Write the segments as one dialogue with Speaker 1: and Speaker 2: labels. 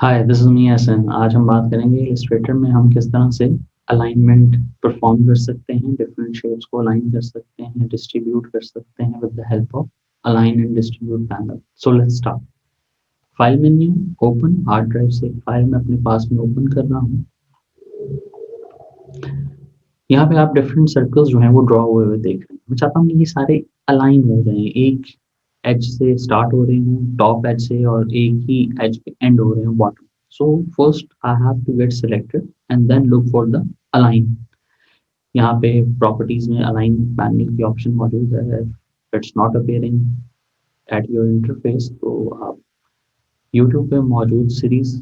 Speaker 1: Hi, this is मियां हसन। आज हम बात करेंगे इलस्ट्रेटर में हम किस तरह से अलाइनमेंट परफॉर्म कर सकते हैं, डिफरेंट शेप्स को अलाइन कर सकते हैं, डिस्ट्रीब्यूट कर सकते हैं with the help of align and distribute panel. So let's start. File menu, open. Hard drive से एक फाइल मैं अपने पास में ओपन कर रहा हूँ। यहाँ पे आप डिफरेंट सर्कल्स जो हैं वो ड्रॉ हुए हुए देख रहे हैं। मैं चाहता हूँ कि ये सारे अलाइन हो जाएं, एक एज से स्टार्ट हो रहे हैं टॉप एज से और एक ही एज पे एंड हो रहे हैं bottom. So first I have to get selected and then look for the align. यहाँ पे प्रॉपर्टीज में अलाइन पैनल की ऑप्शन मौजूद है। It's not appearing at your interface, तो आप यूट्यूब पे मौजूद सीरीज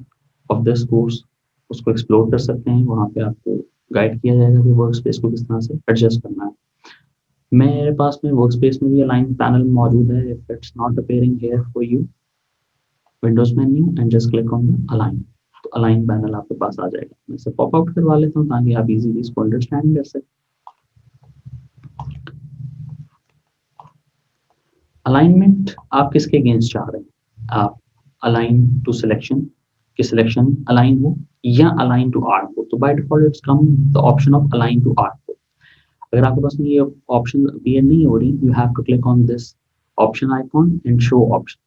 Speaker 1: ऑफ दिस कोर्स उसको एक्सप्लोर कर सकते हैं। वहाँ पे आपको गाइड किया जाएगा कि वर्क स्पेस को किस तरह से एडजस्ट करना है। मेरे पास में वर्क स्पेस में भी अलाइन पैनल मौजूद है। If it's not appearing here for you, Windows menu and just click on the align, तो अलाइन पैनल आपके पास आ जाएगा। मैं इसे पॉप आउट करवा लेता हूँ ताकि आप इजीली इसको अंडरस्टैंड कर सकें। अलाइनमेंट आप किसके अगेंस्ट चाह रहे हैं? आप अलाइन टू सिलेक्शन, कि सिलेक्शन अलाइन हो, या अलाइन टू आर्ट हो। तो by default it's come the option of align to art हो। अगर आपके पास में ये ऑप्शन अपीयर नहीं हो रही, you have to click on this option icon and show option,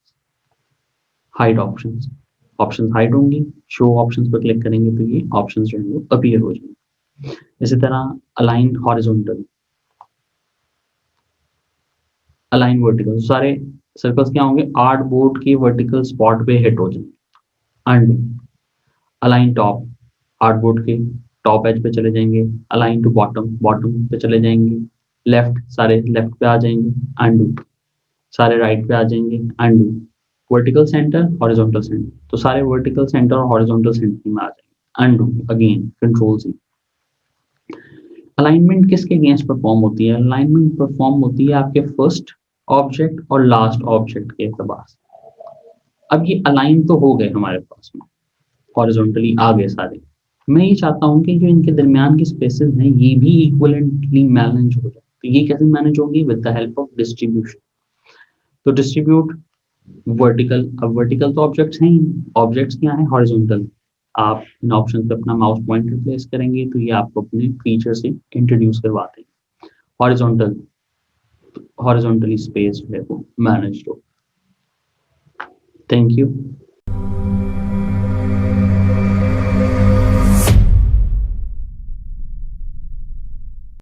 Speaker 1: hide options. Options hide होंगी, शो ऑप्शंस पर क्लिक करेंगे तो ये ऑप्शंस जो है वो अपीयर हो जाएंगे। इसी तरह अलाइन हॉरिजॉन्टल, अलाइन वर्टिकल, सारे सर्कल्स क्या होंगे, आर्ट बोर्ड के वर्टिकल स्पॉट पे हिट हो जाएंगे। Undo, align top, art board के टॉप एज पे चले जाएंगे। अलाइन टू बॉटम, बॉटम पे चले जाएंगे। लेफ्ट, सारे लेफ्ट पे आ जाएंगे। अंडू, सारे राइट पे आ जाएंगे। Undo, vertical centre, horizontal centre, तो सारे वर्टिकल सेंटर और हॉरिजॉन्टल सेंटर में आ जाएंगे। Undo again, control C. Alignment किसके अगेंस्ट परफॉर्म होती है? अलाइनमेंट परफॉर्म होती है आपके फर्स्ट ऑब्जेक्ट और लास्ट ऑब्जेक्ट के एतबार से। अब ये अलाइन तो हो गए हमारे पास में, हॉरिजॉन्टली आ गए सारे। मैं ये चाहता हूँ कि जो इनके दरमियान की स्पेसेस हैं ये भी इक्विवेलेंटली मैनेज हो जाए। तो ये कैसे मैनेज होगी? With the help of distribution. तो डिस्ट्रीब्यूट वर्टिकल, अब वर्टिकल तो ऑब्जेक्ट्स हैं, ऑब्जेक्ट्स क्या हैं? हॉरिजॉन्टल। आप इन ऑप्शन पे अपना माउस पॉइंटर प्लेस करेंगे तो ये आपको अपने फीचर से इंट्रोड्यूस करवाते हैं। हॉरिजॉन्टल, हॉरिजॉन्टली स्पेस जो है वो मैनेज हो। Thank you.